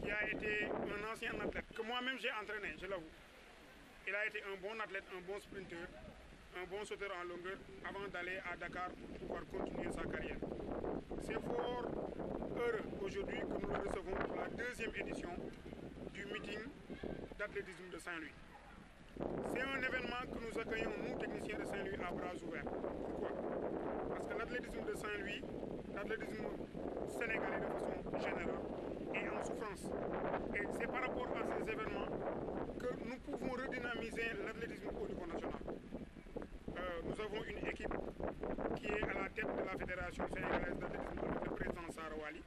qui a été un ancien athlète, que moi-même j'ai entraîné, je l'avoue. Il a été un bon athlète, un bon sprinter, un bon sauteur en longueur avant d'aller à Dakar pour pouvoir continuer sa carrière. C'est fort heureux aujourd'hui que nous le recevons pour la deuxième édition du meeting d'athlétisme de Saint-Louis. C'est un événement que nous accueillons, nous techniciens de Saint-Louis, à bras ouverts. Pourquoi? Parce que l'athlétisme de Saint-Louis, l'athlétisme sénégalais de façon générale, est en souffrance. Et c'est par rapport à ces événements que nous pouvons redynamiser l'athlétisme au niveau national. Nous avons une équipe qui est à la tête de la Fédération sénégalaise d'athlétisme avec le président Sara Wali,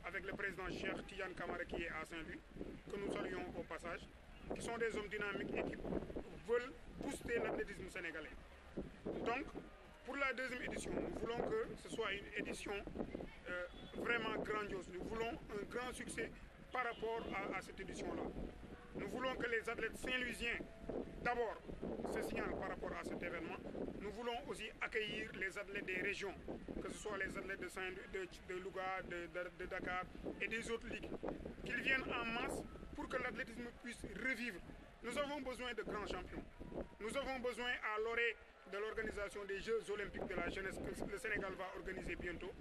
avec le président Cheikh Tidiane Kamara qui est à Saint-Louis, que nous saluons au passage, qui sont des hommes dynamiques et qui veulent booster l'athlétisme sénégalais. Donc, pour la deuxième édition, nous voulons que ce soit une édition vraiment grandiose. Nous voulons un grand succès par rapport à cette édition-là. Nous voulons que les athlètes saint-louisiens, d'abord, se signalent par rapport à cet événement. Nous voulons aussi accueillir les athlètes des régions, que ce soit les athlètes de Louga, de Dakar et des autres ligues, qu'ils viennent en masse pour que l'athlétisme puisse revivre. Nous avons besoin de grands champions. Nous avons besoin, à l'orée de l'organisation des Jeux olympiques de la jeunesse que le Sénégal va organiser bientôt,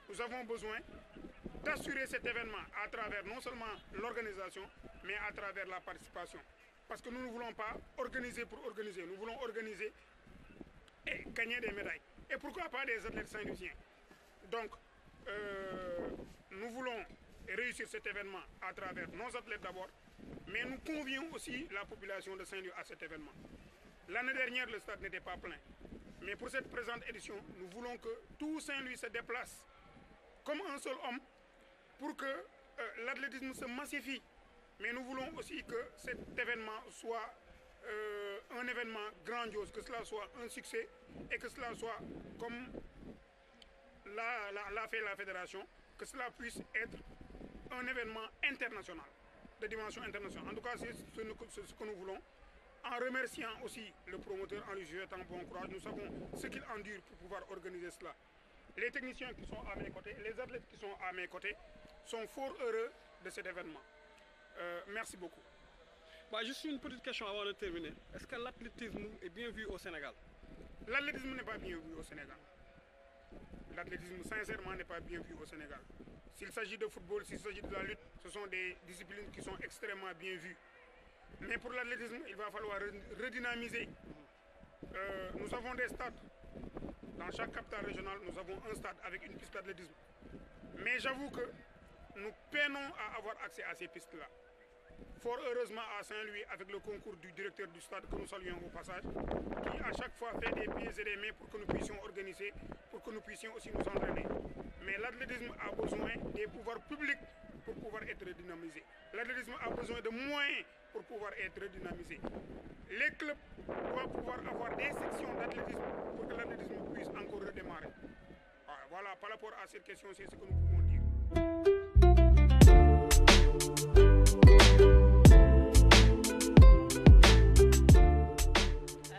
nous avons besoin d'assurer cet événement à travers non seulement l'organisation, mais à travers la participation. Parce que nous ne voulons pas organiser pour organiser, nous voulons organiser et gagner des médailles. Et pourquoi pas des athlètes saint-louisiens? Donc, nous voulons réussir cet événement à travers nos athlètes d'abord, mais nous convions aussi la population de Saint-Louis à cet événement. L'année dernière, le stade n'était pas plein. Mais pour cette présente édition, nous voulons que tout Saint-Louis se déplace comme un seul homme pour que l'athlétisme se massifie. Mais nous voulons aussi que cet événement soit un événement grandiose, que cela soit un succès et que cela soit, comme l'a fait la fédération, que cela puisse être un événement international, de dimension internationale. En tout cas, c'est ce que nous voulons. En remerciant aussi le promoteur, en lui souhaitant bon courage, nous savons ce qu'il endure pour pouvoir organiser cela. Les techniciens qui sont à mes côtés, les athlètes qui sont à mes côtés sont fort heureux de cet événement. Merci beaucoup. Juste une petite question avant de terminer. Est-ce que l'athlétisme est bien vu au Sénégal? L'athlétisme n'est pas bien vu au Sénégal. L'athlétisme, sincèrement, n'est pas bien vu au Sénégal. S'il s'agit de football, s'il s'agit de la lutte, ce sont des disciplines qui sont extrêmement bien vues. Mais pour l'athlétisme, il va falloir redynamiser. Nous avons des stades. Dans chaque capitale régionale, nous avons un stade avec une piste d'athlétisme. Mais j'avoue que nous peinons à avoir accès à ces pistes-là. Fort heureusement à Saint-Louis, avec le concours du directeur du stade que nous saluons au passage, qui à chaque fois fait des pieds et des mains pour que nous puissions organiser, pour que nous puissions aussi nous entraîner. Mais l'athlétisme a besoin des pouvoirs publics pour pouvoir être redynamisé. L'athlétisme a besoin de moyens pour pouvoir être redynamisé. Les clubs doivent pouvoir avoir des sections d'athlétisme pour que l'athlétisme puisse encore redémarrer. Voilà, par rapport à cette question, c'est ce que nous pouvons dire.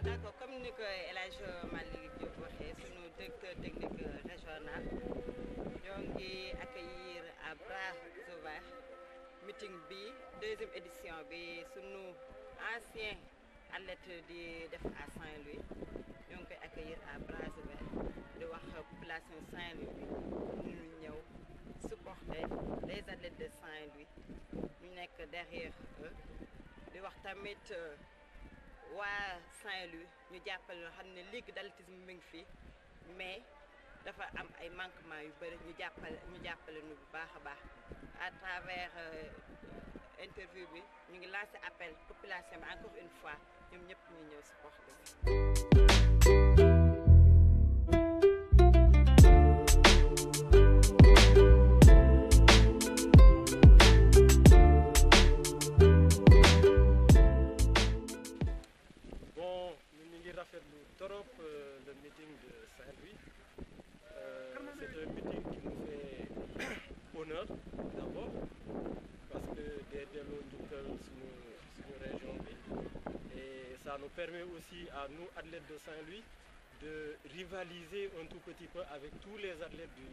D'accord, comme nous El Hadj Malick Diop waxee sunu directeur technique régional ñoo ngi accueillir à bras ouverts meeting bi deuxième édition bi sunu ancien athlète di def à Saint-Louis ñoo ngi koy accueillir à bras ouverts di wax population Saint-Louis bi ñu ñëw supporter les athlètes de Saint-Louis ñu nekk derrière eux di wax tamit waa Saint-Louis ñu jàppale loo xam ne ligue d'athlétisme mi ngi fi mais dafa am ay manquements yu bëri ñu jàppale nu bu baax a baax à travers interview bi ñu ngi lancé appel population bi encore une fois ñoom ñëpp ñu ñëw supporter. Le meeting de Saint-Louis. C'est un meeting qui nous fait honneur d'abord parce que dès l'Ondukal sur nos régions et ça nous permet aussi à nous athlètes de Saint-Louis de rivaliser un tout petit peu avec tous les athlètes du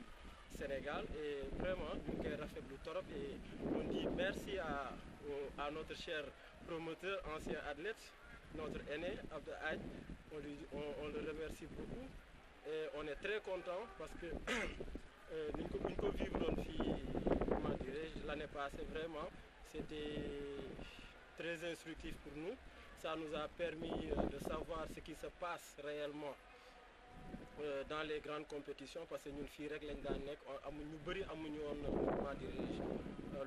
Sénégal et vraiment ñu ngi koy rafetlu torop et on dit merci à notre cher promoteur, ancien athlète, notre aîné Abdou Hadj. On le remercie beaucoup et on est très content parce que ni ñu ko vivre fii comment dirais-je l'année passée vraiment c'était très instructif pour nous. Ça nous a permis de savoir ce qui se passe réellement dans les grandes compétitions parce que ñun fii rek lañ daan nekk ñu bëri amuñu woon comment dirais-je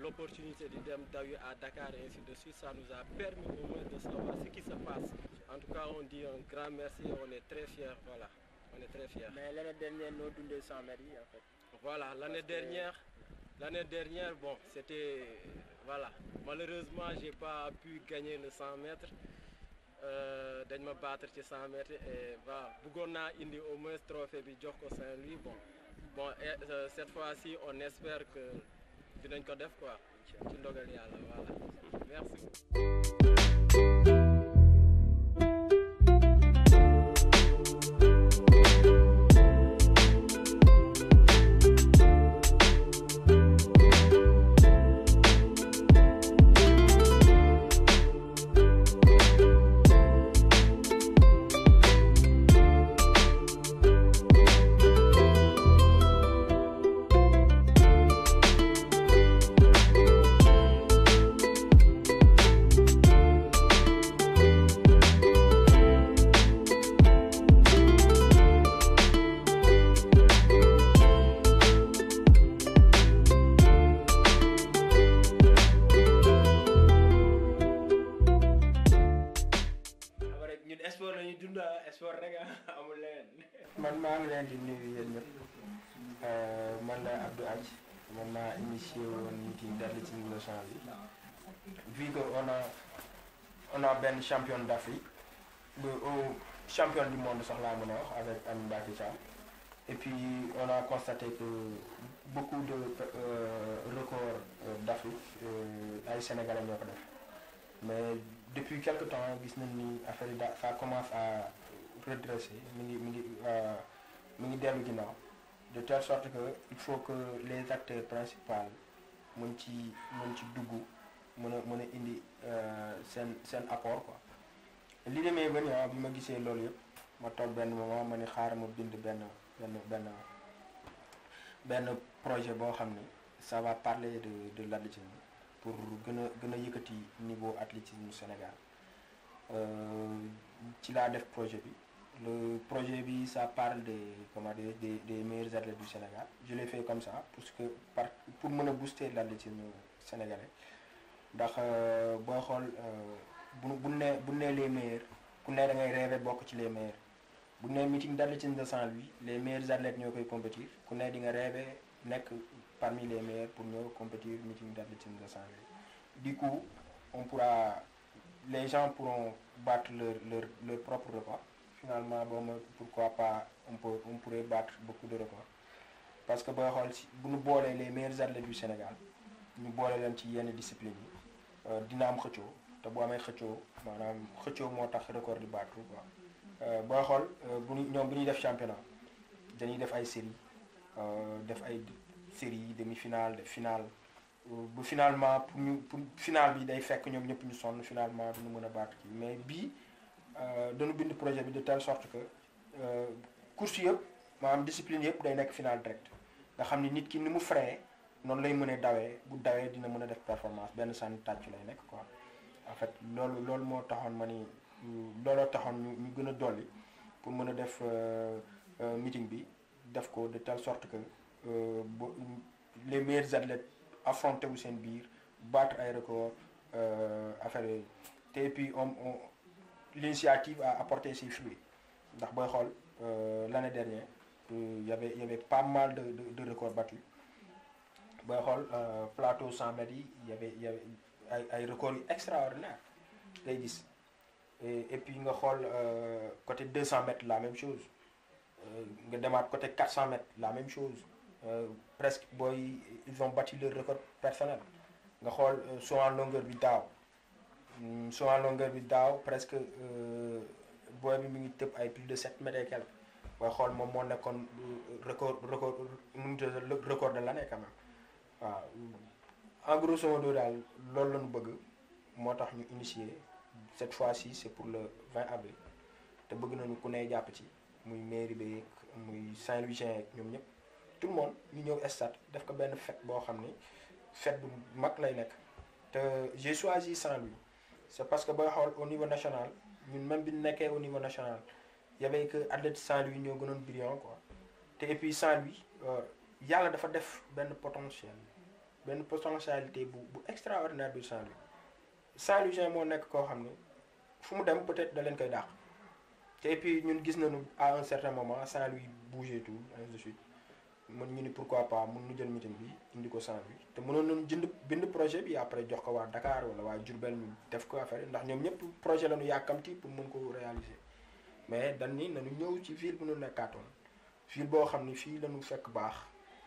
l'opportunité de dem dawi à Dakar et ainsi de suite. Ça nous a permis au moins de savoir ce qui se passe. En tout cas on dit un grand merci et on est très fiers, voilà, on est très fiers. Mais l'année dernière noo dundee 100 mètres yi en fait. Voilà, l'année dernière bon c'était voilà, malheureusement j'ai pas pu gagner le 100 mètres. Dañ ma battre ci 100 mètres et voilà bëggoon naa indi au moins trophée bi jox ko Saint-Louis bon cette fois-ci on espère que dinañ ko def quoi ci ndogal yàlla voilà merci. man maa ngi leen di nuyu yéen ñëpp man la Abdou Hadj man maa initié woon meeting d'athlétisme de Saint-Louis vu que on a benn champion d'Afrique champion du monde sax laa mën a wax avec Amy Mbacké Thiam et puis on a constaté que beaucoup de records d'Afrique ay Sénégalais ñoo ko def mais depuis quelque temps gis nañ ni affaire yi ça commence à redresser mi ngi dellu ginnaaw de telle sorte que il faut que les acteurs principaux mën ci dugg mën a indi seen apport quoi. li demee ba nii bi ma gisee loolu yëpp ma toog benn moment ma ni xaaral ma bind benn projet boo xam ni ça va parler de l'athlétisme pour gën a yëkkati niveau athlétisme Sénégal ci laa def projet bi. Le projet bi ça parle des meilleurs athlètes du Sénégal. Je l'ai fait comme ça parce que pour mën a booster l'athlétisme sénégalais ndax booy xool bu ne les meilleurs ku ne da ngay rêver bokk ci les meilleurs bu ne meeting d'athlétisme de Saint-Louis les meilleurs athlètes ñoo koy compétir ku ne di nga rêver nekk parmi les meilleurs pour ñoo compétir meeting d'athlétisme de Saint-Louis. Du coup les gens pourront battre leur propre record. Finalement pourquoi pas on pourrait battre beaucoup de records parce que booy xool si bu ñu boolee les meilleurs athlètes du Sénégal ñu boole leen ci yenn discipline yi dina am xëccoo te bu amee xëccoo maanaam xëccoo moo tax record di battre quoi booy xool bu ñuy def championnat dañuy def ay séries demi-finale def finale bu finalement pour finale bi day fekk ñoom ñëpp ñu sonn finalement duñu mën a battre kii mais bii dañu bind projet bi de telle sorte que course yëpp maanaam discipline yëpp day nekk finale direct nga xam ni nit ki ni mu frais noonu lay mën a dawee bu dawee dina mën a def performance benn sànni tàcc lay nekk quoi en fait loolu moo taxoon ma ni looloo taxoon ñu gën a dolli pour mën a def meeting bi def ko de telle sorte que les meilleurs athlètes affronté wu seen biir battre ay records affaire yooyu te et puis l'initiative a apporté ses fruits ndax booy xool l'année dernière il y avait pas mal de records battus booy xool plateau 100 mètres yi il y avait ay records yu extraordinaire ngay gis et puis nga xool côté 200 mètres la même chose nga demaat côté 400 mètres la même chose presque booy ils ont battu leur record personnel nga xool saut en longueur bi daaw presque booy bi mi ngi tëb ay plus de 7 mètres et quelques booy xool moom moo nekkoon record de l'année quand même waaw en grosso modo daal loolu la ñu bëgg moo tax ñu initier cette fois-ci c'est pour le 20 avril te bëgg nañu ku ne jàpp ci muy mairie bi muy Saint-Louisien ak ñoom ñëpp tout le monde ñu ñëw stade def ko benn fête boo xam ni fête bu mag lay nekk te j'ai choisi Saint-Louis c'est parce que booy xool au niveau national ñun même bi ñu nekkee au niveau national y avait que athlète Saint-Louis ñoo gënoon brillant quoi te et puis Saint-Louis yàlla dafa def benn potentialité bu extraordinaire bi Saint-Louis Saint-Louisien moo nekk koo xam ne fu mu dem peut-être da leen koy dàq te et puis ñun gis nañu à un certain moment Saint-Louis bouger tout ainsi de suite mën ñu ni pourquoi pas mën ñu jël meeting bi indi ko Saint-Louis te mënoon nañu bind projet bi après jox ko waa Dakar wala waa Diourbel ñu def ko affaire ndax ñoom ñëpp projet la ñu yàkkamti pour mën ko réaliser mais dañ ni nañu ñëw ci ville bu ñu nekkaatoon ville boo xam ni fii lañu fekk baax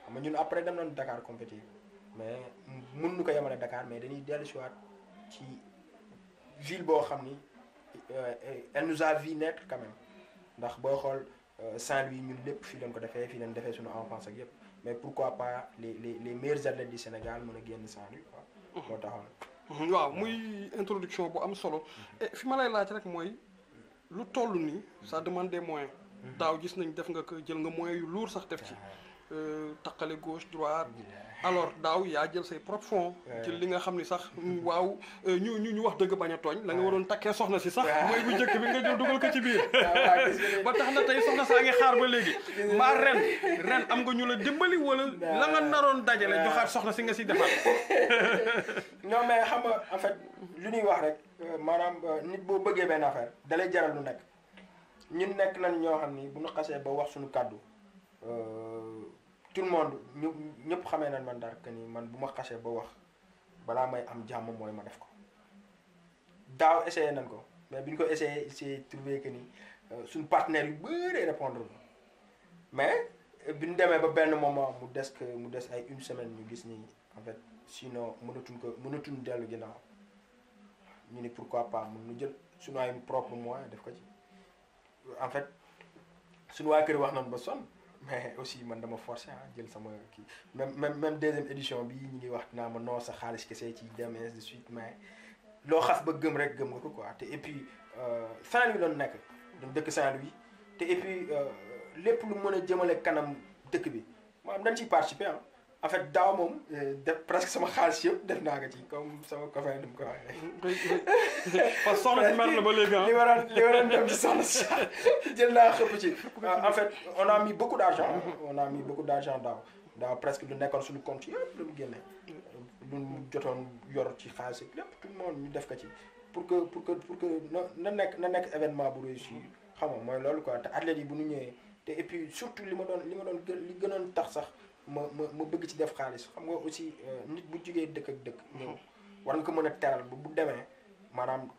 xam nga ñun après dem nañu Dakar compétir mais mën nu ko yemale Dakar mais dañuy dellu si waat ci ville boo xam ni elle nous a vu naître quand même ndax booy xool Saint-Louis ñun lépp fii lañ ko defee fii lañ defee suñu enfance ak yëpp mais pourquoi pas les meilleurs athlètes du Sénégal mën a génn Saint-Louis quoi. moo taxoon. waaw muy introduction bu am solo. et fi ma lay laaj rek mooy lu toll nii ça demande des moyens. daaw gis nañ def nga ko jël nga moyens yu lourd sax def ci. taqale gauche droite. alors daaw yaa jël say propres fonds. jël li nga xam ni sax waaw ñu wax dëgg bañ a tooñ. la nga waroon takkee soxna si sax. mooy bu njëkk bi nga jël dugal ko ci biir. ba tax na tey soxna saa ngi xaar ba léegi. mbaa ren am nga ñu la dimbali wala la nga naroon dajale joxaat soxna si nga si defaat. non mais xam nga en fait lu ñuy wax rek maanaam nit boo bëggee benn affaire dalay jaral lu nekk ñun nekk nañ ñoo xam ni bu ñu xasee ba wax suñu kàddu. Tout le monde ñëpp xamee nañ man dara que ni man bu ma xasee ba wax balaa may am jàmm mooy ma def ko daaw essayé nañ ko mais bi ñu ko essayé trouvé que ni suñu partenaires yu bëri répondre mais bi ñu demee ba benn moment mu des ay une semaine ñu gis ni en fait sinon mënatuñ dellu ginnaaw ñu ni pourquoi pas mun ñu jël suñu ay propre moyen def ko ci en fait suñu waa kër wax nañ ba sonn. mais aussi man dama forcé jël sama kii même deuxième édition bi ñu ngi wax naa ma non sa xaalis kese ci dem ainsi de suite mais loo xas ba gëm rek gëm nga ko quoi te et puis Saint-Louis doon nekk dañ dëkk Saint-Louis te et puis lépp lu mën a jëmale kanam dëkk bi maanaam dañ ciy participer en fait daaw moom def presque sama xaalis yëpp def naa ko ci comme sama copain ni mu ko waxee. parce que soxna si mer na ba léegi li waroon dem ci soxna si jël naa xëpp ci. en fait on a mis beaucoup d'argent. daaw presque lu nekkoon suñu compte yëpp lu mu génne. lu mu jotoon yor ci xaalis ak lépp tout le monde ñu def ko ci pour que na nekk événement bu réussir xam nga mooy loolu quoi te athlètes yi bu ñu ñëwee te et puis surtout li gënoon tax sax. ma bëgg ci def xaalis xam nga aussi nit bu jugee dëkk ak dëkk ñëw war nga ko mën a teral ba bu demee maanaam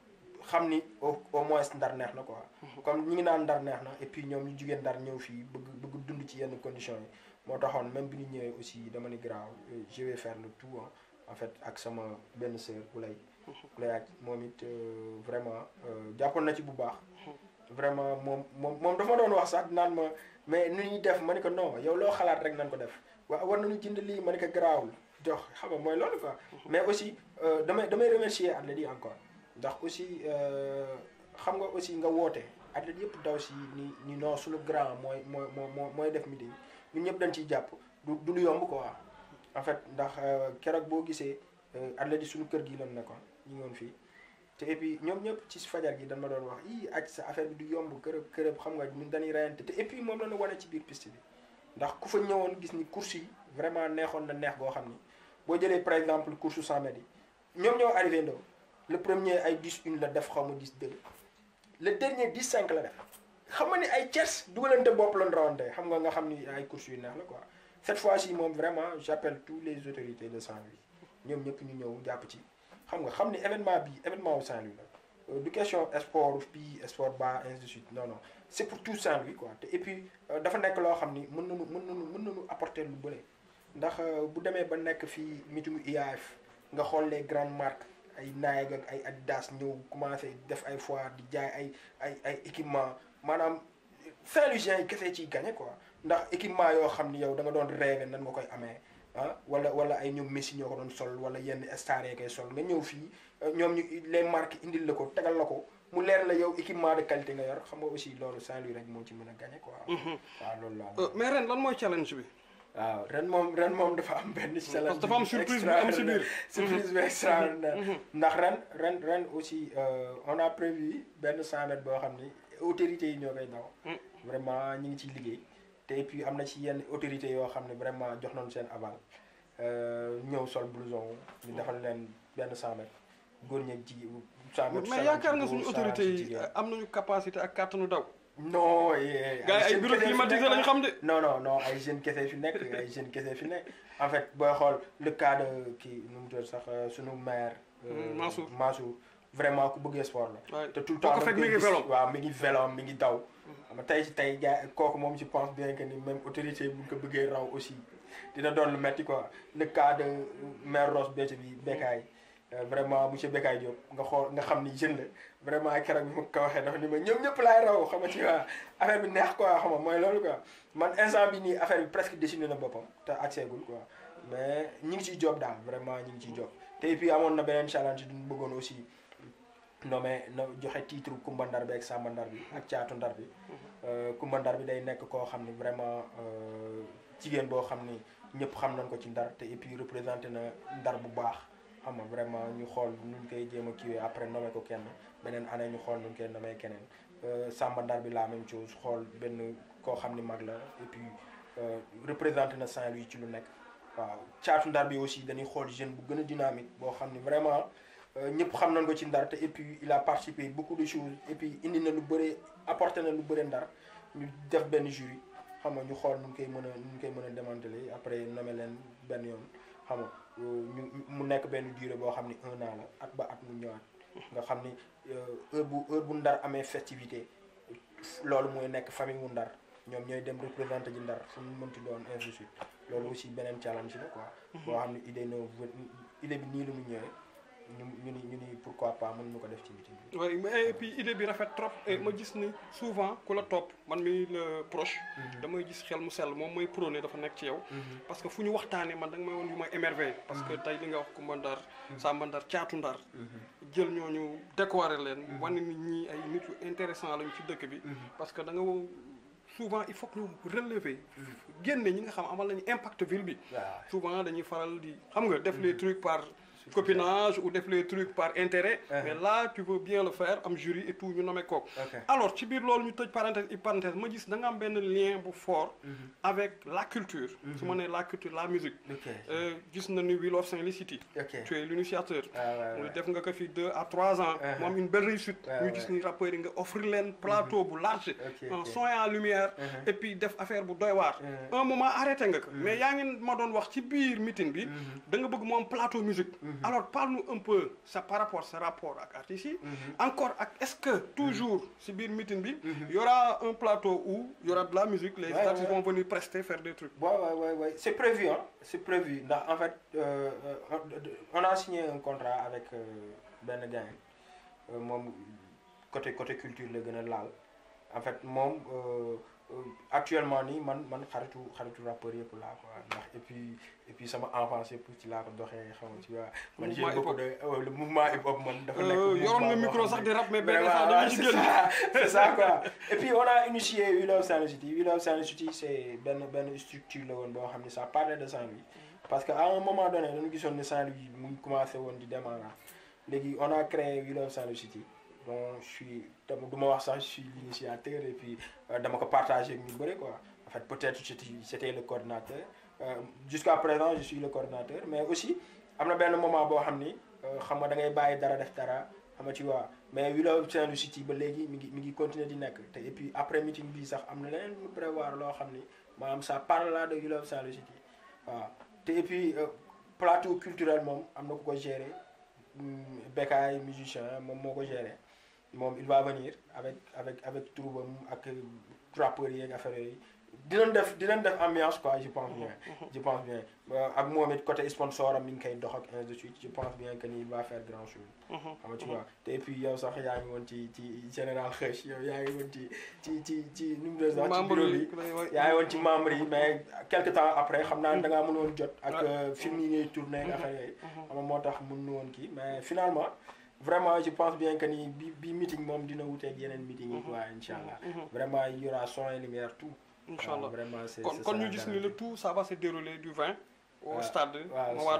xam ni au moins ndar neex na quoi comme ñi ngi naan ndar neex na et puis ñoom ñu jugee ndar ñëw fii bëgg dund ci yenn conditions yi moo taxoon même bi ñu ñëwee aussi dama ni grave je vais faire le tout en fait ak sama benn sœur bu lay ak moom it vraiment jàppoon na ci bu baax vraiment moom dafa ma doon wax sax naan ma mais nu ñuy def ma ni ko non yow loo xalaat rek nañ ko def waaw war nañu jënd lii ma ni ko garaawul jox xam nga mooy loolu quoi mais aussi damay remercier athlètes yi encore ndax aussi xam nga aussi nga woote athlètes yëpp daw si ni non suñu grand mooy def meeting ñun ñëpp dañ ciy jàpp du lu yomb quoi en fait ndax keroog boo gisee athlètes yi suñu kër gi lan nekkoon ñu ngi woon fii te et puis ñoom ñëpp ci fajar gi dañ ma doon wax aj sa affaire bi du yomb kërëb xam nga ñun dañuy reyante te et puis moom la ñu wane ci biir piste bi ndax ku fa ñëwoon gis ni course yi vraiment neexoon na neex goo xam ni boo jëlee par exemple course 100 mètres yi ñoom ñoo arrivé ndoo le premier ay 10-1 la def xaw ma 10-2 le dernier 10-5 la def xam nga ni ay tiers dugalante bopp lañ rawante xam nga xam ni ay course yu neex la quoi cette fois-ci moom vraiment j'appelle tous les autorités de Saint-Louis ñoom ñëpp ñu ñëw jàpp ci xam ni événement wu Saint-Louis la du question sport bii sport bas ainsi de suite non c'est pour tout Saint-Louis quoi te et puis dafa nekk loo xam ni mën nañu apporter lu bëre ndax bu demee ba nekk fii meeting IAAF nga xool les grandes marques ay Nike ak ay Adidas ñëw commencé def ay foire di jaay ay équipement maanaam Saint-Louisien yi kese ciy gagné quoi ndax équipement yoo xam ni yow da nga doon rêvé nan nga koy amee ah wala ay ñoom Messi ñoo ko doon sol wala yenn stars yi koy sol nga ñëw fii ñoom ñu les marques indil la ko tegal la ko mu leer la yow équipement de qualité nga yor xam nga aussi loolu Saint-Louis rek moo ci mën a gagné quoi. waaw loolu la. mais ren lan mooy challenge bi. waaw ren moom dafa am benn challenge. parce que dafa am surprise bu am si biir. surprise bu extraordinaire. ndax ren aussi on a prévu benn 100 mètres boo xam ni autorités yi ñoo koy daw. vraiment ñu ngi ciy liggéey. te et puis am na ci yenn autorités yoo xam ne vraiment jox nañu seen aval ñëw sol blouson ñu defal leen benn 100 mètres góor ñeeg jigéen 100 mètres. mais yaakaar nga suñu autorités yi am nañu capacité ak kàttanu daw. non. gars yi ay bureau climatisé lañu xam de. non ay jeunes kese fi nekk en fait booy xool le cas de kii nu mu tudd sax sunu maire. Mansour vraiment ku bëggee sport la. te tout le temps fekk mi ngi vélo. waaw mi ngi vélo mi ngi daw. xam nga tey gars kooku moom je pense bien que ni même autorité bu ñu ko bëggee raw aussi dina doon lu metti quoi le cas de maire Ross Béthio bi Bécaye vraiment monsieur Bécaye Diop nga xam ni jeune la vraiment keroog bi ma ko waxee dafa ni ma ñoom ñëpp laay raw xam nga ci waa affaire bi neex quoi xam nga mooy loolu quoi man instant bi nii affaire bi presque dessiné na boppam te accès-gul quoi mais ñi ngi ciy job daal vraiment ñi ngi ciy job te et puis amoon na beneen challenge duñu bëggoon aussi joxe titre Kumba Ndar bi ak Samba Ndar bi ak Caatu Ndar bi Kumba Ndar bi day nekk koo xam ni vraiment jigéen boo xam ni ñëpp xam nañ ko ci Ndar te et puis représenté na Ndar bu baax xam nga vraiment ñu xool nuñ koy jéem a kiiwee après nommé ko kenn beneen année ñu xool nuñ koy nommé keneen Samba Ndar bi la même chose xool benn koo xam ni mag la et puis représenté na Saint-Louis ci lu nekk waaw Caatu Ndar bi aussi dañuy xool jeune bu gën a dynamique boo xam ni vraiment ñëpp xam nañ ko ci Ndar te et puis il a participé beaucoup de choses et puis indi na lu bëre apporté na lu bëre Ndar ñu def benn jury xam nga ñu xool nu ñu koy mën a démanteler après nommé leen benn yoon xam nga mu nekk benn durée boo xam ni 1 an la at ba at mu ñëwaat nga xam ni heure bu Ndar amee festivité loolu mooy nekk famille mu Ndar ñoom ñooy dem représenté ji Ndar fu mu mënti doon ainsi de suite loolu aussi beneen challenge la quoi boo xam ni idée bi nii lu mu ñëwee ñu ni pourquoi pas mën ñu ko def ci meeting bi. oui mais et puis idée bi rafet trop et ma gis ni souvent ku la topp man mi la proche. damay gis xel mu sell moom mooy prôné dafa nekk ci yow. parce que fu ñu waxtaanee man da nga may woon yu may émerveillé. parce que tey li nga wax Kumba Ndar Samba Ndar Caatu Ndar. jël ñooñu décorer leen. wane nit ñi ay nit yu intéressant lañu ci dëkk bi. parce que da nga souvent il faut que ñu relever. génne ñi nga xam amal nañu impact ville bi. souvent dañuy faral di xam nga def les trucs par. copinage ou def les trucs par intérêt. mais là tu veux bien le faire am jury et tout ñu nommé ko. alors ci biir loolu ñu tëj parenthèse ma gis da nga am benn lien bu fort. avec la culture. su ma nee la culture la musique. gis na ni Wheel of Saint-Louis City. tu es l'initiateur. def nga ko fi 2 à 3 ans. mu am une belle réussite. ñu gis ni rappeurs yi nga offrir leen plateau bu large. un son et en lumière. et puis def affaire bu doy waar. un moment arrêté nga ko. mais yaa ngi ma doon wax ci biir meeting bi. da nga bëgg mu am plateau musique. alors parle-nous un peu ça par rapport sa rapport ak artistes yi. encore ak est-ce que toujours si biir meeting bi. y aura un plateau où y aura de la musique. les artistes vont venir prester faire des trucs. ouais c'est prévu hein c'est prévu ndax en fait on a signé un contrat avec benn gars moom côté culture la gën a laal en fait moom actuellement nii man xaritu rappeur yëpp laa quoi ndax et puis sama enfance yëpp ci laa ko doxee xam nga ci waa. man j'ai beaucoup de le mouvement hip hop man dafa nekk. yoroon nga micro sax di rap mais benn fois dañuy ci génn. c'est ça quoi et puis on a initié Wheel of Saint-Louis City. Wheel of Saint-Louis City c'est benn structure la woon boo xam ne ça parlait de Saint-Louis parce que à un moment donné dañu gisoon ne Saint-Louis mu ngi commencé woon di démarrer léegi on a créé Wheel of Saint-Louis City. donc du ma wax sax je suis l'initiateur et puis dama ko partagé ak ñu bëri quoi en fait peut-être c'était le coordinateur jusqu'à présent je suis le coordinateur mais aussi am na benn moment boo xam ni xam nga da ngay bàyyi dara def dara xam nga ci waa mais Wheel of Saint-Louis City ba léegi mi ngi continuer di nekk te et puis après meeting bi sax am na leneen lu prévoir loo xam ni maanaam ça parle là de Wheel of Saint-Louis City waaw te et puis plateau culturel moom am na ku ko gérer Bécaye musicien moom moo ko gérer. moom il va venir avec troubam ak rappeurs yi ak affaire yi dinañ def ambiance quoi je pense bien. Je pense bien ak moom it côté sponsor am mi ngi koy dox ak ainsi de suite je pense bien que ni il va faire grand chose. xam nga tu vois te puis yow sax yaa ngi woon ci général Xeuch yow yaa ngi woon ci nu mu doon sax ci bureau bi yaa ngi woon ci membre yi mais quelque temps après xam naa ne da ngaa mën woon jot ak film yi ngay tourné ak affaire yooyu xam nga moo tax mën nu woon kii mais finalement vraiment je pense bien que ni bi meeting moom dina wuteeg yeneen meeting yi quoi incha allah vraiment il y aura son et lumière tout. Inch'Allah. Vraiment c'est kon ñu gis ni le tout ça va se dérouler du 20 au stade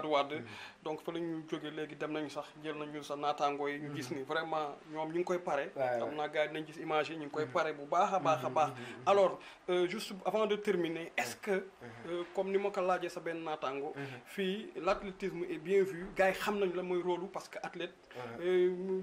Wade donc fa la ñu jógee léegi dem nañu sax jël nañu sa naataangoo yi ñu gis ni vraiment ñoom ñu ngi koy pare xam naa gars yi nañ gis image yi ñu ngi koy pare bu baax a baax a baax alors juste avant de terminer est-ce que comme ni ma ko laajee sa benn naataango fii l'athlétisme est bien vu gars yi xam nañ la mooy rôle parce que athlète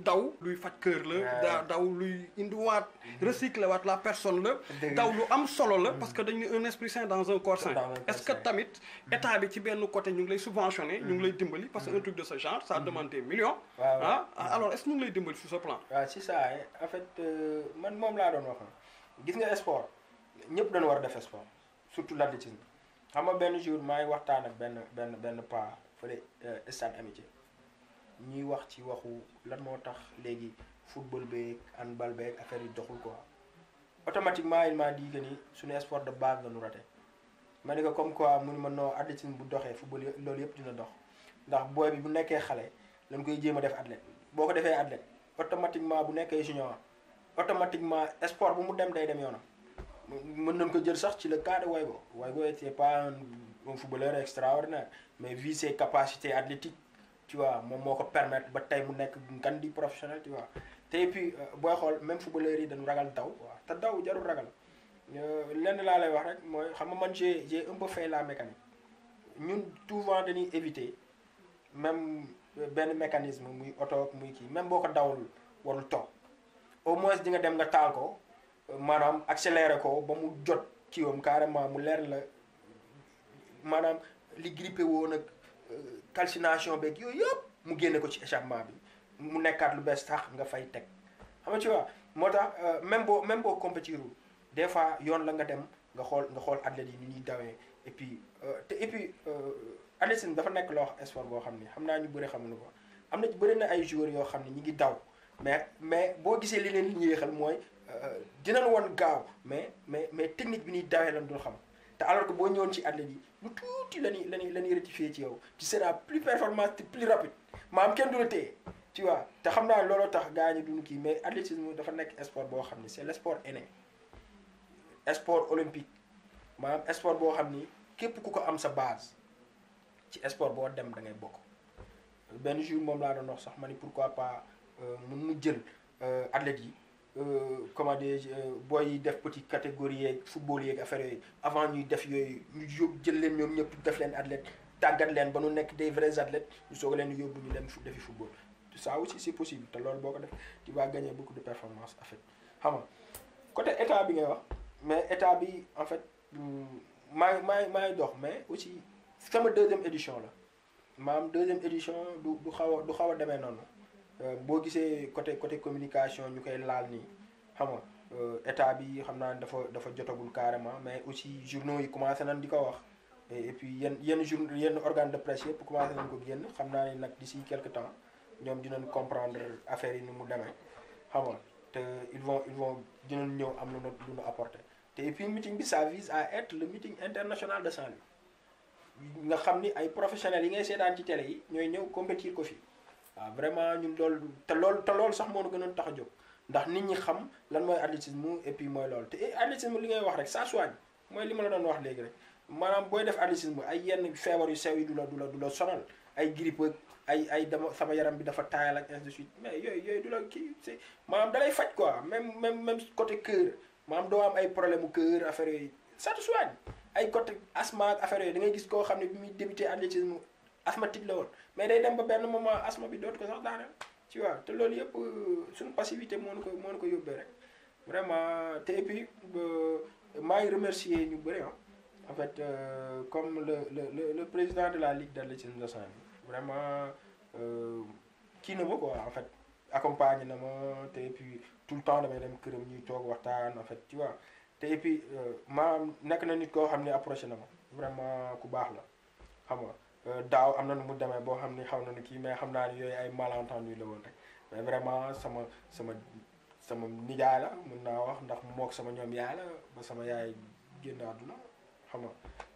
daw luy faj kër la daw luy indiwaat recycler waat la personne la daw lu am solo la parce que dañu un esprit sain dans un corps sain est-ce que tamit état bi ci benn côté ñu ngi lay subventionné ñu ngi lay dimbali parce que un truc de ce genre ça demande des millions alors est-ce que ñu ngi lay dimbali sur ce plan waaw c'est ça en fait man moom laa doon wax gis nga sport ñëpp dañu war a def sport surtout l'athlétisme xam nga benn jour maa ngi waxtaan ak benn pas fële stade amitié ñuy wax ci waxu lan moo tax léegi football beeg handball beeg affaire yi doxul quoi automatiquement il m'a dit que ni suñu sport de base la ñu raté ma ne ko comme quoi mu ne ma non athlétisme bu doxee football loolu yëpp dina dox ndax booy bi bu nekkee xale lañ koy jéem a def athlète boo ko defee athlète automatiquement bu nekkee junior automatiquement sport bu mu dem day dem yoonam mën nañ ko jël sax ci le cas de Waygo c'est pas un footballeur extraordinaire mais vu ses capacités athlétiques tu vois moom moo ko permettre ba tey mu nekk ngan di professionnel tu vois te puis booy xool même footballeurs yi dañu ragal daw waaw te daw jarul ragal lenn laa lay wax rek mooy xam nga man j'ai un peu fait la mécanique ñun souvent dañuy éviter même benn mécanisme muy oto muy kii même boo ko dawul warul toog au moins di nga dem nga taal ko maanaam accélérer ko ba mu jot kiiwam carrément mu leer la maanaam li grippé woon ak calcination beeg yooyu yëpp mu génne ko ci échappement bi mu nekkaat lu bees tax nga fay teg xam nga tu vois moo tax même boo compétirul des fois yoon la nga dem nga xool athlètes yi ni ñuy dawee et puis athlétisme dafa nekk loo sport boo xam ni xam naa ñu bëri xamuñu ko am na bëri na ay joueurs yoo xam ne ñi ngi daw mais boo gisee li leen li yéexal mooy dinañ woon gaaw mais technique bi ñuy dawee lan dul xam te alors que boo ñëwoon ci athlètes yi lu tuuti la ñuy rectifier ci yow tu seras plus performant plus rapide maanaam kenn du la téye tu vois te xam naa looloo tax gars ñi duñu kii mais athlétisme dafa nekk sport boo xam ni c'est le sport aîné sport olympique maanaam sport boo xam ni képp ku ko am sa base ci sport boo dem da ngay bokk benn jour moom laa doon wax sax ma ni pourquoi pas mun nu jël athlètes yi comment dire booy yi def petite catégorie yeeg football yeeg affaire yooyu avant ñuy def yooyu ñu yóbbu jël leen ñoom ñëpp def leen athlète tàggat leen ba nu nekk des vrais athlètes ñu soog leen yóbbu ñu dem defi football ça aussi c'est possible te loolu boo ko def tu vas gagner beaucoup de performance en fait xam nga côté état bi ngay wax mais état bi en fait maa ngi dox mais aussi sama deuxième édition la maanaam deuxième édition du xaw a demee noonu boo gisee côté communication ñu koy laal nii xam nga état bi xam naa dafa jotagul carrément mais aussi journaux yi commencé nañ di ko wax et puis yenn organe de presse yëpp commencé nañ ko génn xam naa ni nag d'ici quelque temps ñoom dinañ comprendre affaire yi ni mu demee xam nga te ils vont dinañ ñëw am lu ñu apporter te et puis meeting bi ça vise à être le meeting international de Saint-Louis nga xam ni ay professionnels yi ngay seetaan ci télé yi ñooy ñëw compétir ko fii waaw vraiment ñun loolu te loolu sax moo nu gënoon tax a jóg ndax nit ñi xam lan mooy athlétisme et puis mooy loolu te athlétisme li ngay wax rek ça soigne mooy li ma la doon wax léegi rek maanaam booy def athlétisme ay yenn feebar yu sew yi du la sonal ay grippe ay dama sama yaram bi dafa taayal ak ainsi de suite mais yooyu du la kii c'est maanaam dalay faj quoi même côté cœur maanaam doo am ay problème mu cœur affaire yooyu ça te soigne ay côté asthme ak affaire yooyu da ngay gis koo xam ne bi muy débuté athlétisme asthmatique la woon mais day dem ba benn moment asthme bi dootu ko sax daaneel tu vois te loolu yëpp suñu passivité moo nu ko yóbbee rek vraiment te et puis maa ngi remercier ñu bëri en fait comme le président de la ligue d'athlétisme de Saint-Louis vraiment kii na ma quoi en fait accompagné na ma te et puis tout le temps damay dem këram ñuy toog waxtaan en fait tu vois te et puis maanaam nekk na nit koo xam ne approché na ma vraiment ku baax la xam nga daaw am na nu mu demee boo xam ni xaw na nu kii mais xam naa ni yooyu ay malentendu la woon rek mais vraiment sama nijaay la mën naa wax ndax mook sama ñoom yaay la ba sama yaay génn àdduna xam nga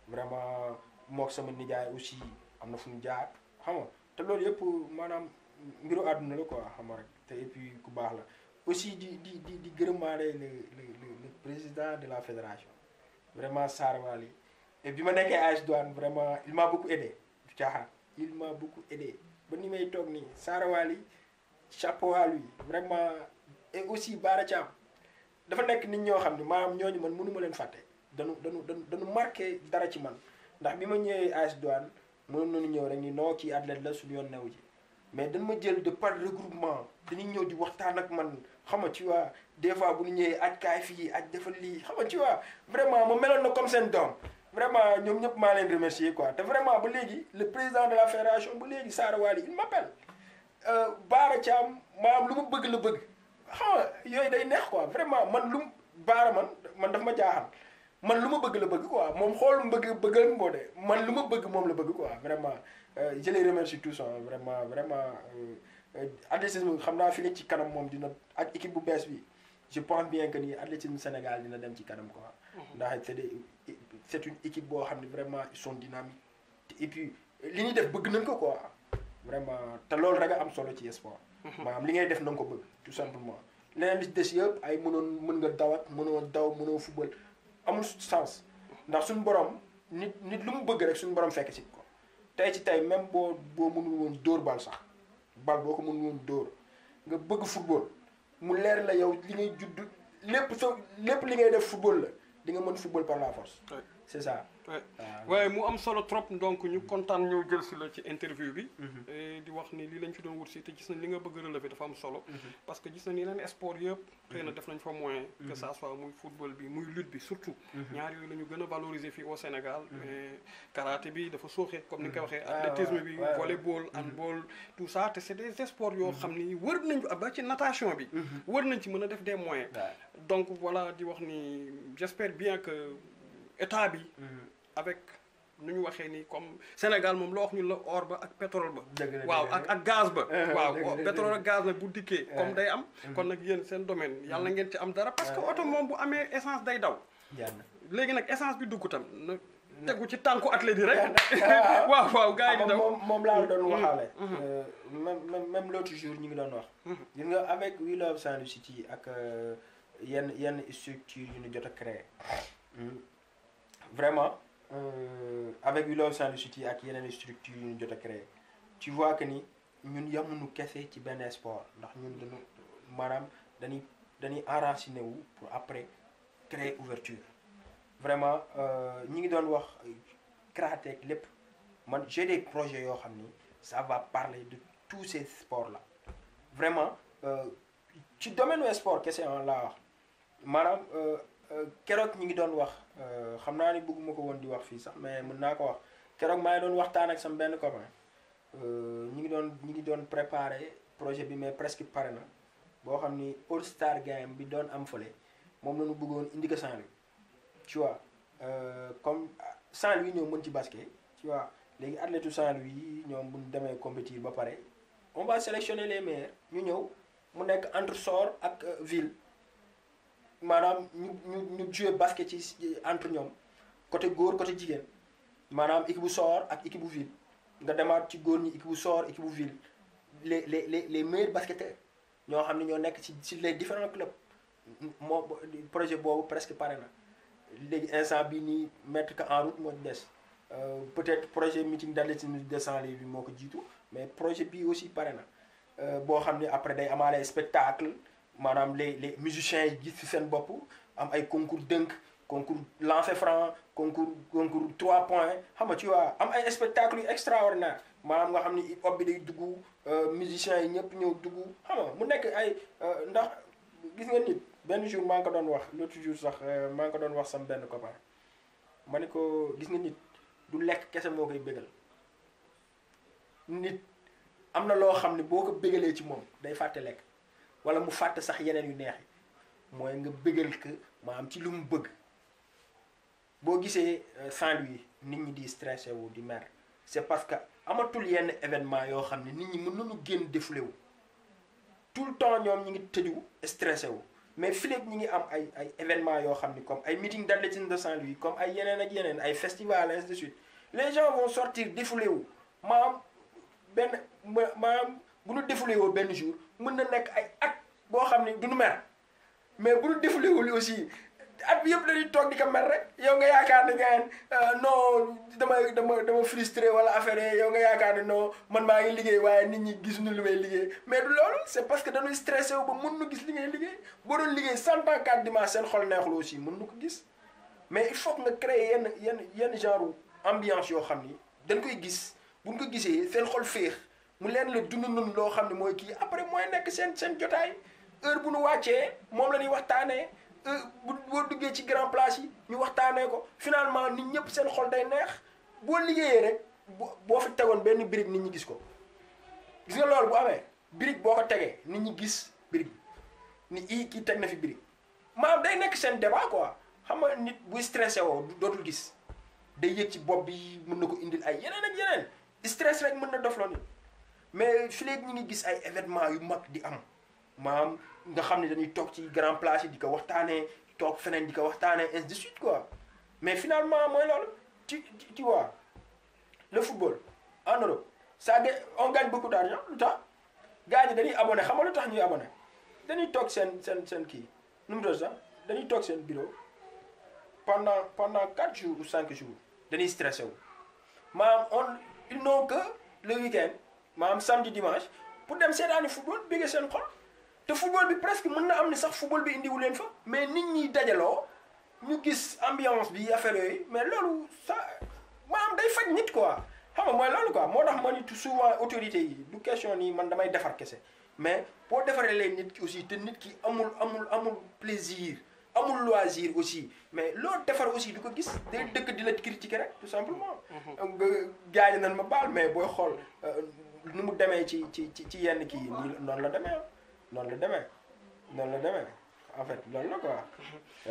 vraiment mook sama nijaay aussi am na fu ñu jaar xam nga te loolu yëpp maanaam mbiru àdduna la quoi xam nga rek te et puis ku baax la aussi di gërëmaale le président de la fédération vraiment Sara Wali et bi ma nekkee AS Douanes vraiment il m'a beaucoup aidé du caaxaan il m'a beaucoup aidé ba ni may toog nii Sara Wali chapeau à lui vraiment et aussi Bara Thiam dafa nekk nit ñoo xam ne maanaam ñooñu man mënu ma leen fàtte dañu marqué dara ci man ndax bi ma ñëwee AS Douanes mënoon nañu ñëw rek ni non kii athlète la suñu yoon newu ji mais dañ ma jël de par regroupement dañuy ñëw di waxtaan ak man xam nga tu vois des fois bu ñu ñëwee aj kaay fii aj defal lii xam nga tu vois vraiment ma meloon na comme seen doom vraiment ñoom ñëpp maa leen remercier quoi te vraiment ba léegi le président de la fédération ba léegi Sara Wali il m'appelle Bara Thiam maanaam lu mu bëgg la bëgg xam nga yooyu day neex quoi vraiment man lu Bara man daf ma jaaxal man lu ma bëgg la bëgg quoi moom xool bëggal moo de man lu ma bëgg moom la bëgg quoi vraiment je les remercie tous vraiment athlétisme xam naa fi ci kanam moom dina ak équipe bu bees bi je pense bien que ni athlétisme Sénégal dina dem ci kanam quoi ndax c'est une équipe boo xam ne vraiment ils sont dynamiques et puis li ñuy def bëgg nañ ko quoi vraiment te loolu rek a am solo ci sport maanaam li ngay def na nga ko bëgg tout simplement leneen li des yëpp ay mën nga dawat mënoo daw mënoo football amul sens ndax suñu borom nit lu mu bëgg rek suñu borom fekk ci ko tey ci tey même boo mënul woon dóor bal sax bal boo ko mënul woon dóor nga bëgg football mu leer la yow li ngay judd lépp li ngay def football la di nga mën football par la force c'est ça waaye mu am solo trop donc ñu kontaan ñëw jël si la ci interview bi di wax ni lii lañ fi doon wut si te gis nañ li nga bëgg relever dafa am solo parce que gis nañ yeneen sport yëpp xëy na def nañ fa moyen que ça soit muy football bi muy lutte bi surtout ñaar yooyu la ñu gën a valoriser fii au Sénégal mais karaté bi dafa sooxe comme ni nga ko waxee athlétisme bi volleyball handball tout ça te c'est des sports yoo xam ni wër nañ ba ci natation bi wër nañ ci mën a def des moyens donc voilà di wax ni j'espère bien que état bi avec nu ñu waxee ni comme Sénégal moom loo wax ñu la or ba ak pétrole ba waaw ak gaz ba waaw pétrole ak gaz nag bu dikkee comme day am kon nag yéen seen domaine yàlla ngeen ci am dara parce que oto moom bu amee essence day daw léegi nag essence bi dugg tam na tegu ci tànku athlète yi rek waaw gars yi di daw moom laa doon waxaale même l'autre jour ñu ngi doon wax gis nga avec We Love Saint-Louis City ak yenn structure yu ñu jot a créé vraiment avec We Love Saint-Louis City ak yeneen structure yu ñu jot a créé tu vois que ni ñun yamuñu kese ci benn sport ndax ñun dañuy enraciné wu pour après créer ouverture vraiment ñi ngi doon wax karaté lépp man j'ai des projets yoo xam ni ça va parler de tous ces sports là vraiment ci domaine u sport kese laa wax maanaam keroog ñi ngi doon wax xam naa ni bëgguma ko woon di wax fii sax mais mën naa ko wax keroog maa ngi doon waxtaan ak sama benn copain ñi ngi doon préparer projet bi mais presque pare na boo xam ni All Star Game bi doon am fële moom la ñu bëggoon indi ko Saint-Louis tu vois comme Saint-Louis ñoom mën ci basket tu vois léegi athlète Saint-Louis yi ñoom bu ñu demee compétir ba pare on va sélectionner les meilleurs ñu ñëw mu nekk entre Sor ak ville maanaam ñu jouer basket ci entre ñoom côté góor côté jigéen maanaam équipe bu Sor ak équipe bu ville nga demaat ci góor ñi équipe bu Sor équipe bu ville les meilleurs basketteurs ñoo xam ne ñoo nekk ci les différents clubs moo projet boobu presque pare na léegi instant bi nii mettre que en route moo des peut-être projet meeting d'athlétisme de Saint-Louis bi moo ko jiitu mais projet bii aussi pare na boo xam ne après day amaale spectacle maanaam les musiciens yi gis ci seen bopp am ay concours dënk concours lancer franc concours 3 points xam nga tu vois am ay spectacle yu extraordinaire maanaam nga xam ni hip hop bi day dugg musiciens yi ñëpp ñëw dugg xam nga mu nekk ay ndax gis nga nit benn jour maa ngi ko doon wax l'autre jour sax maa ngi ko doon wax sama benn copain ma ne ko gis nga nit du lekk kese moo koy bégal nit am na loo xam ne boo ko bégalee ci moom day fàtte lekk wala mu fàtte sax yeneen yu neex yi mooy nga bégal que maanaam ci lu mu bëgg boo gisee Saint-Louis nit ñi di stressé wu di mer c'est parce que amatul yenn événement yoo xam ne nit ñi mën nañu génn défoulé wu tout le temps ñoom ñi ngi tëju stressé wu mais fileeg ñi ngi am ay événements yoo xam ni comme ay meeting d'athlétisme de Saint-Louis comme ay yeneen ak yeneen ay festivals ainsi de suite les gens vont sortir défoulé wu maanaam maanaam bu ñu défoulé woo benn jour mën na nekk ay at boo xam ne du ñu mer mais bu ñu défoulé wul aussi at bi yëpp dañuy toog di ko mer rek yow nga yaakaar ne nga non dama frustré wala affaire yow nga yaakaar ne non man maa ngi liggéey waaye nit ñi gisuñu li may liggéey mais du loolu c'est parce que dañuy stressé wu ba mën nu gis li ngay liggéey boo doon liggéey 100 dimanche seen xol neexul aussi mën nu ko gis mais il faut que nga créer yenn genre ambiance yoo xam ni dañ koy gis buñ ko gisee seen xol féex mu leen la dund nun loo xam ne mooy kii après mooy nekk seen jotaay heure bu nu wàccee moom la ñuy waxtaanee boo duggee ci grand place yi ñu waxtaanee ko finalement nit ñëpp seen xol day neex boo liggéeyee rek boo fi tegoon benn brique nit ñi gis ko gis nga loolu bu amee brique boo ko tegee nit ñi gis brique ni kii teg na fi brique maanaam day nekk seen débat quoi xam nga nit buy stressé woo dootul gis day yëg ci bopp bi mën na ko indil ay yeneen ak yeneen stress rek mën na dofloo nit mais fi léegi ñu ngi gis ay événements yu mag di am maanaam nga xam ne dañuy toog ci grand place yi di ko waxtaanee toog feneen di ko waxtaanee ainsi de suite quoi mais finalement mooy loolu tu vois le football en Europe on gagne beaucoup d'argent lu tax gars ñi dañuy abonné xam nga lu tax ñuy abonné dañuy toog seen kii nu mu doon sax dañuy toog seen bureau pendant 4 jours ou 5 jours dañuy stressé wu maanaam ils n'ont que le week-end maanaam samedi dimanche pour dem seetaani football bëgg seen xol te football bi presque mën na am ni sax football bi indiwu leen fa mais nit ñi dajaloo ñu gis ambiance bi affaire yooyu mais loolu ça maanaam day faj nit quoi xam nga mooy loolu quoi moo tax ma ni souvent autorité yi du question nii man damay defar kese mais boo defaree leen nit ki aussi te nit ki amul plaisir amul loisir aussi mais loolu defar aussi du ko gis day dëkk di la critiquer rek tout simplement nga gaañ nañ ma baal mais booy xool nu mu demee ci yenn kii nii noonu la demee en fait loolu la quoi.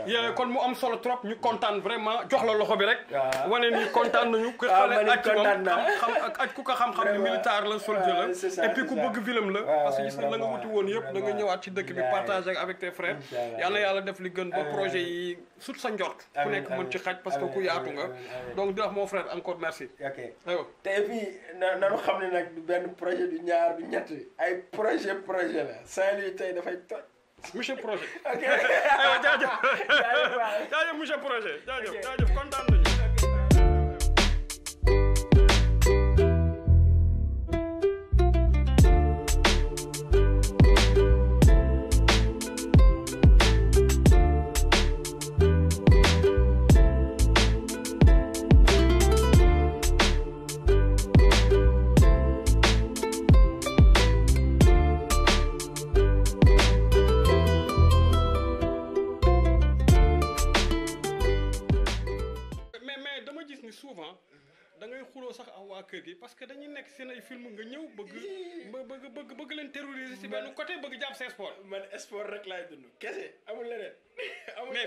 yéen kon mu am solo trop ñu kontaan vraiment jox la loxo bi rek. wane ni kontaan nañu. ku xale aj moom xam aj ku ko xam-xam ni militaire la soldier la. et puis ku bëgg film la. parce que gis na la nga wuti woon yëpp da nga ñëwaat ci dëkk bi partager avec tes frères. yal na yàlla def li gën ba projet yi sut sa njort. ku nekk mën ci xaj parce que ku yaatu nga. donc di wax mon frère encore merci. ok te et puis nanu xam ne nag du benn projet du ñaar du ñett ay projet la Saint-Louis tey dafay toj. monsieur projet. ok aywa jaajëf monsieur projet jaajëf kontaan nañu. souvent da ngay xuloo sax ak waa kër gi parce que dañuy nekk seen ay film nga ñëw bëgg leen terroriser ci benn côté bëgg jàpp seen sport. man sport rek laay dund kese amul leneen.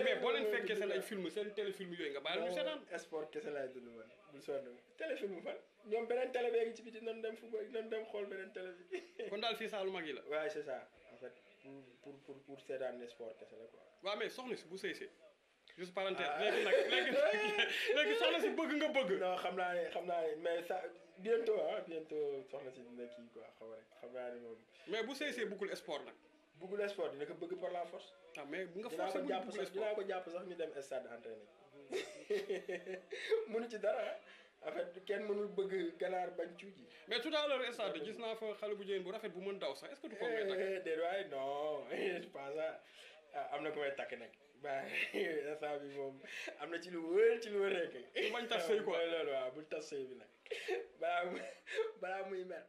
mais boo leen fekkee seen ay film seen téléfilm yooyu nga bàyyi la ñu seetaan. sport kese laay dund man bul sonn téléfilm fan ñoom beneen télé bee ngi ci biti nan dem football nan dem xool beneen télé bi. kon daal fii saa lu mag yi la. waaw c'est ça en fait pour seetaan sport kese la quoi. waaw mais soxna si bu sëy juste parenthèse léegi soxna si bëgg nga bëgg. non xam naa ne mais ça bientôt soxna si dina kii quoi xam naa ne moom. mais bu sëy bëggul sport nag. bëggul sport dina ko bëgg par la force. ah mais bu nga forcé dinaa ko jàpp sax ñu dem stade entraîné mënu ci dara en fait kenn mënul bëgg ganaar bañ cuuji. mais tout à l'heure stade gis naa fa xale bu jigéen bu rafet bu mën daw sax est-ce que du ko may takk. déedéet waaye non je pense am na ko may takk nag. waaw instant bi moom am na ci lu wër rek. bañ tas sëy quoi loolu waaw bul tas sëy bi nag balaa muy mer.